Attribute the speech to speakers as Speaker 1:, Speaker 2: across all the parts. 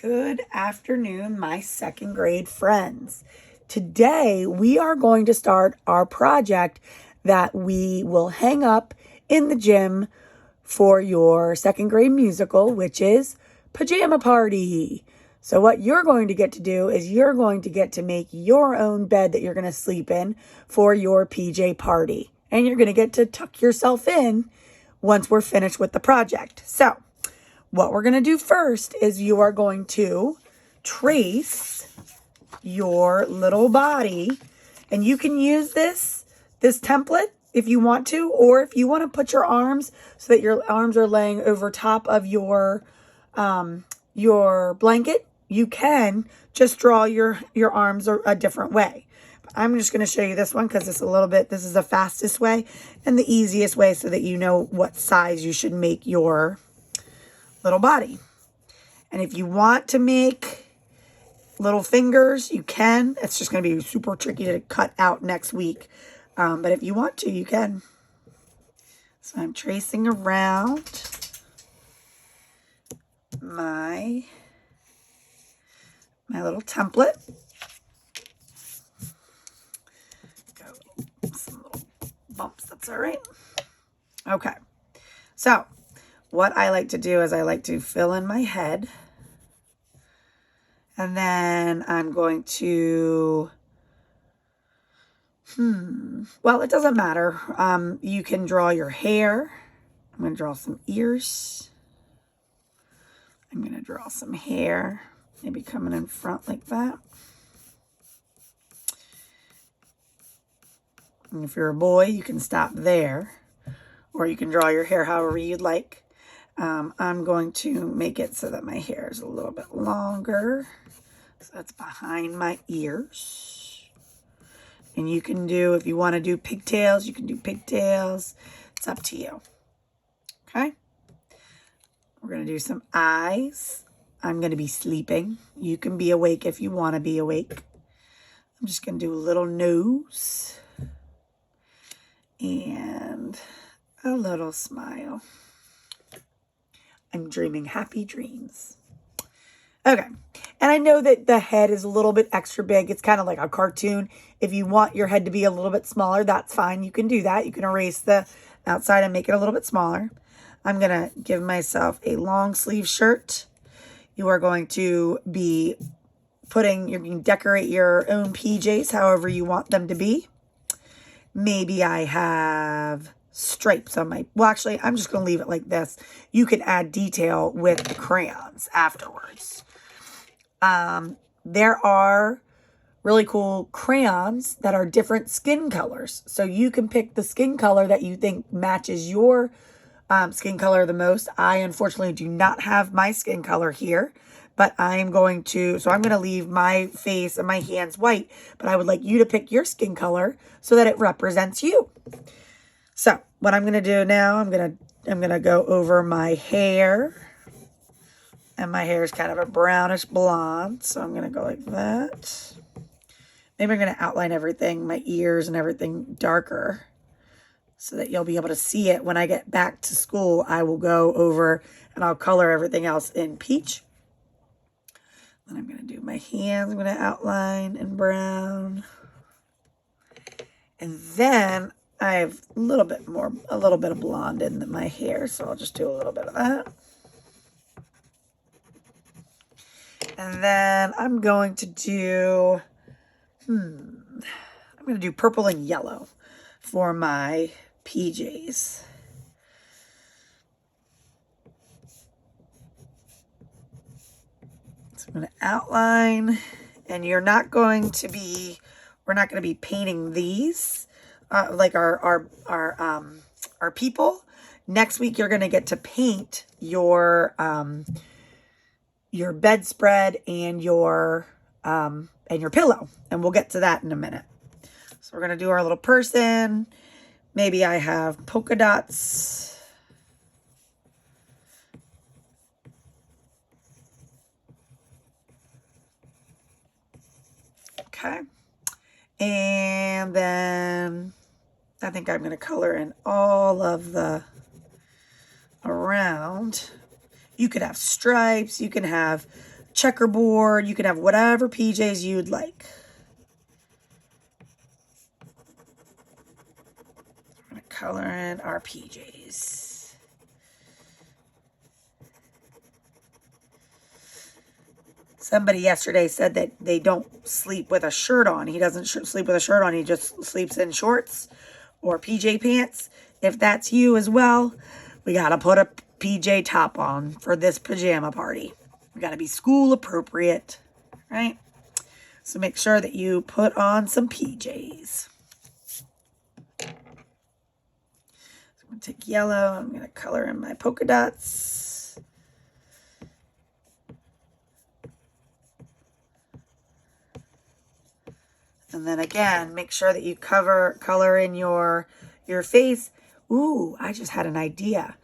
Speaker 1: Good afternoon, my second grade friends. Today we are going to start our project that we will hang up in the gym for your second grade musical, which is Pajama Party. So what you're going to get to do is you're going to get to make your own bed that you're going to sleep in for your PJ party. And you're going to get to tuck yourself in once we're finished with the project. So what we're going to do first is you are going to trace your little body, and you can use this template if you want to, or if you want to put your arms so that your arms are laying over top of your blanket, you can just draw your arms a different way. I'm just going to show you this one because this is the fastest way and the easiest way so that you know what size you should make your little body. And if you want to make little fingers, you can. It's just going to be super tricky to cut out next week. But if you want to, you can. So I'm tracing around my little template. Go some little bumps, that's all right. Okay. So what I like to do is I like to fill in my head. And then I'm going to, well, it doesn't matter. You can draw your hair. I'm going to draw some ears. I'm going to draw some hair, maybe coming in front like that. And if you're a boy, you can stop there, or you can draw your hair however you'd like. I'm going to make it so that my hair is a little bit longer. So that's behind my ears. And you can do, if you want to do pigtails, you can do pigtails. It's up to you. Okay? We're going to do some eyes. I'm going to be sleeping. You can be awake if you want to be awake. I'm just going to do a little nose. And a little smile. I'm dreaming happy dreams. Okay. And I know that the head is a little bit extra big. It's kind of like a cartoon. If you want your head to be a little bit smaller, that's fine. You can do that. You can erase the outside and make it a little bit smaller. I'm going to give myself a long sleeve shirt. You are going to be you can decorate your own PJs however you want them to be. Maybe I have stripes on my, well, actually, I'm just going to leave it like this. You can add detail with the crayons afterwards. There are really cool crayons that are different skin colors. So you can pick the skin color that you think matches your skin color the most. I unfortunately do not have my skin color here, but I'm going to leave my face and my hands white, but I would like you to pick your skin color so that it represents you. So what I'm going to do now, I'm going to go over my hair. And my hair is kind of a brownish blonde. So I'm going to go like that. Maybe I'm going to outline everything, my ears and everything darker, so that you'll be able to see it. When I get back to school, I will go over and I'll color everything else in peach. Then I'm going to do my hands. I'm going to outline in brown. And then I have a little bit of blonde in my hair, so I'll just do a little bit of that. And then I'm going to do, purple and yellow for my PJs. So I'm going to outline, and we're not going to be painting these. Like our people. Next week, you're going to get to paint your bedspread and your pillow, and we'll get to that in a minute. So we're going to do our little person. Maybe I have polka dots. Okay. And then I think I'm going to color in all of the around. You could have stripes. You can have checkerboard. You can have whatever PJs you'd like. I'm going to color in our PJs. Somebody yesterday said that they don't sleep with a shirt on. He doesn't sleep with a shirt on. He just sleeps in shorts or PJ pants. If that's you as well, we got to put a PJ top on for this pajama party. We got to be school appropriate, right? So make sure that you put on some PJs. So I'm going to take yellow. I'm going to color in my polka dots. And then again, make sure that you color in your face. Ooh, I just had an idea.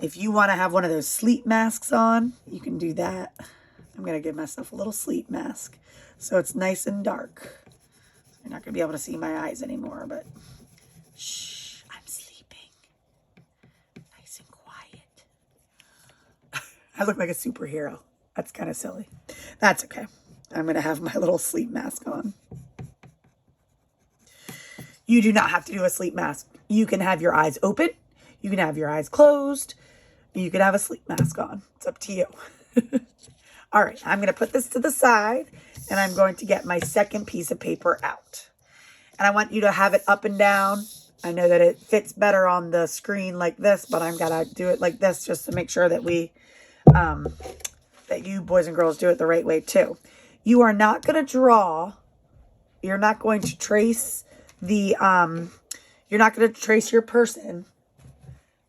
Speaker 1: If you want to have one of those sleep masks on, you can do that. I'm going to give myself a little sleep mask so it's nice and dark. You're not going to be able to see my eyes anymore, but shh, I'm sleeping. Nice and quiet. I look like a superhero. That's kind of silly. That's okay. I'm going to have my little sleep mask on. You do not have to do a sleep mask. You can have your eyes open. You can have your eyes closed. You can have a sleep mask on. It's up to you. All right, I'm going to put this to the side, and I'm going to get my second piece of paper out. And I want you to have it up and down. I know that it fits better on the screen like this, but I'm going to do it like this just to make sure that that you boys and girls do it the right way too. You are not going to draw. You're not going to trace you're not going to trace your person,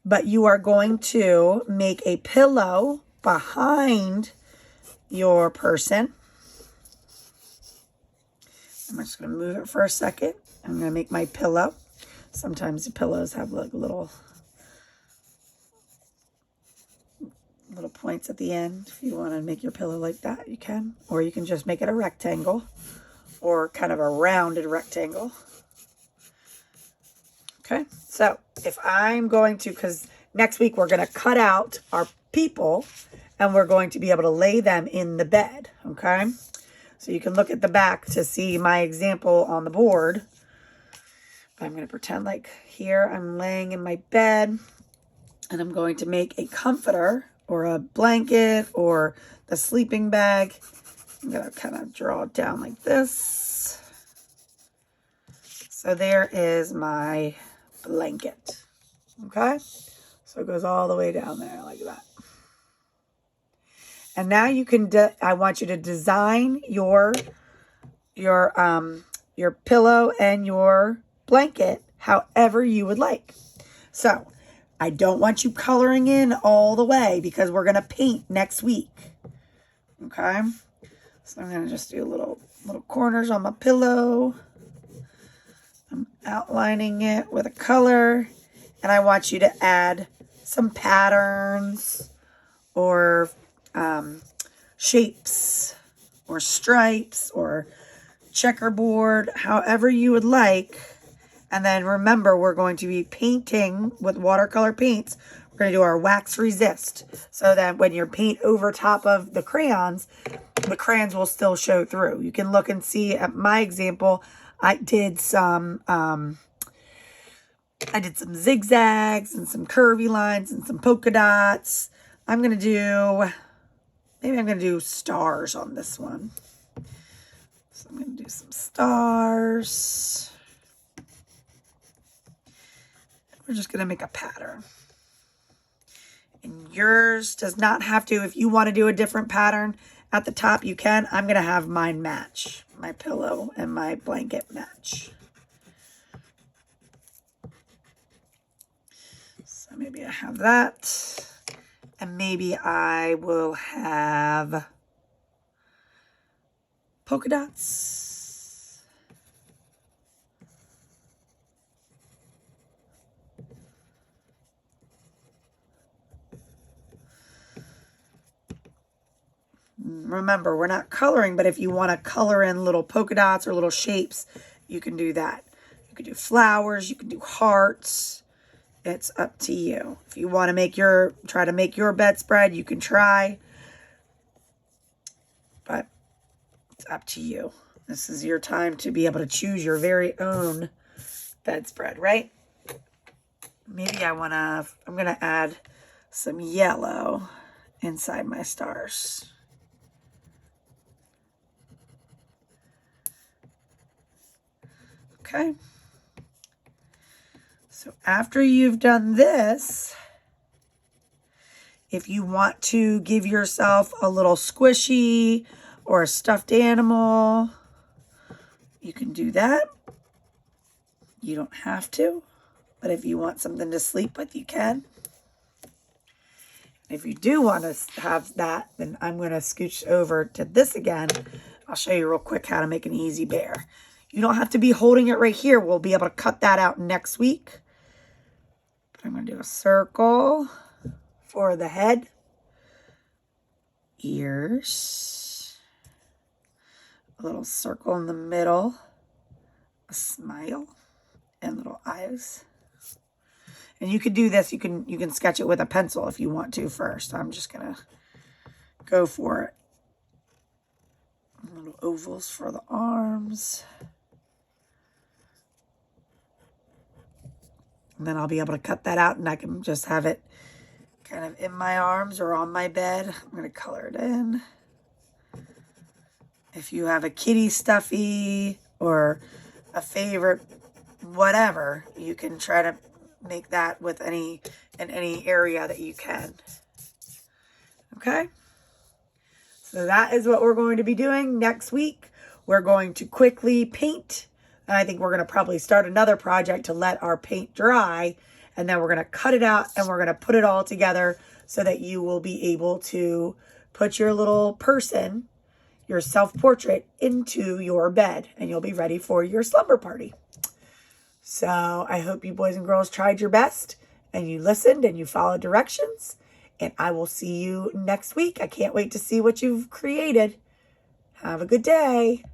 Speaker 1: but you are going to make a pillow behind your person. I'm just going to move it for a second. I'm going to make my pillow. Sometimes the pillows have like little points at the end. If you want to make your pillow like that, you can. Or you can just make it a rectangle or kind of a rounded rectangle. Okay, so if I'm going to, because next week we're going to cut out our people and we're going to be able to lay them in the bed, okay? So you can look at the back to see my example on the board. But I'm going to pretend like here I'm laying in my bed and I'm going to make a comforter or a blanket or the sleeping bag. I'm going to kind of draw it down like this. So there is my blanket. Okay, so it goes all the way down there like that. And now you can I want you to design your pillow and your blanket however you would like. So I don't want you coloring in all the way because we're going to paint next week. Okay, so I'm going to just do little corners on my pillow. I'm outlining it with a color, and I want you to add some patterns or shapes or stripes or checkerboard, however you would like. And then remember, we're going to be painting with watercolor paints. We're going to do our wax resist so that when you paint over top of the crayons will still show through. You can look and see at my example. I did some zigzags and some curvy lines and some polka dots. Maybe I'm going to do stars on this one. So I'm going to do some stars. We're just going to make a pattern. And yours does not have to. If you want to do a different pattern at the top, you can. I'm going to have mine match. My pillow and my blanket match. So maybe I have that. And maybe I will have polka dots. Remember, we're not coloring, but if you want to color in little polka dots or little shapes, you can do that. You can do flowers, you can do hearts. It's up to you. If you want to try to make your bedspread, you can try. It's up to you. This is your time to be able to choose your very own bedspread, right? Maybe I'm going to add some yellow inside my stars. Okay. So after you've done this, if you want to give yourself a little squishy or a stuffed animal, you can do that. You don't have to, but if you want something to sleep with, you can. If you do want to have that, then I'm going to scooch over to this again. I'll show you real quick how to make an easy bear. You don't have to be holding it right here. We'll be able to cut that out next week. But I'm going to do a circle for the head, ears, a little circle in the middle, a smile, and little eyes. And you could do this, you can sketch it with a pencil if you want to first. I'm just gonna go for it. Little ovals for the arms. And then I'll be able to cut that out and I can just have it kind of in my arms or on my bed. I'm going to color it in. If you have a kitty stuffy or a favorite whatever, you can try to make that with in any area that you can. Okay? So that is what we're going to be doing next week. We're going to quickly paint. And I think we're going to probably start another project to let our paint dry. And then we're going to cut it out and we're going to put it all together so that you will be able to put your little person, your self-portrait, into your bed. And you'll be ready for your slumber party. So I hope you boys and girls tried your best and you listened and you followed directions. And I will see you next week. I can't wait to see what you've created. Have a good day.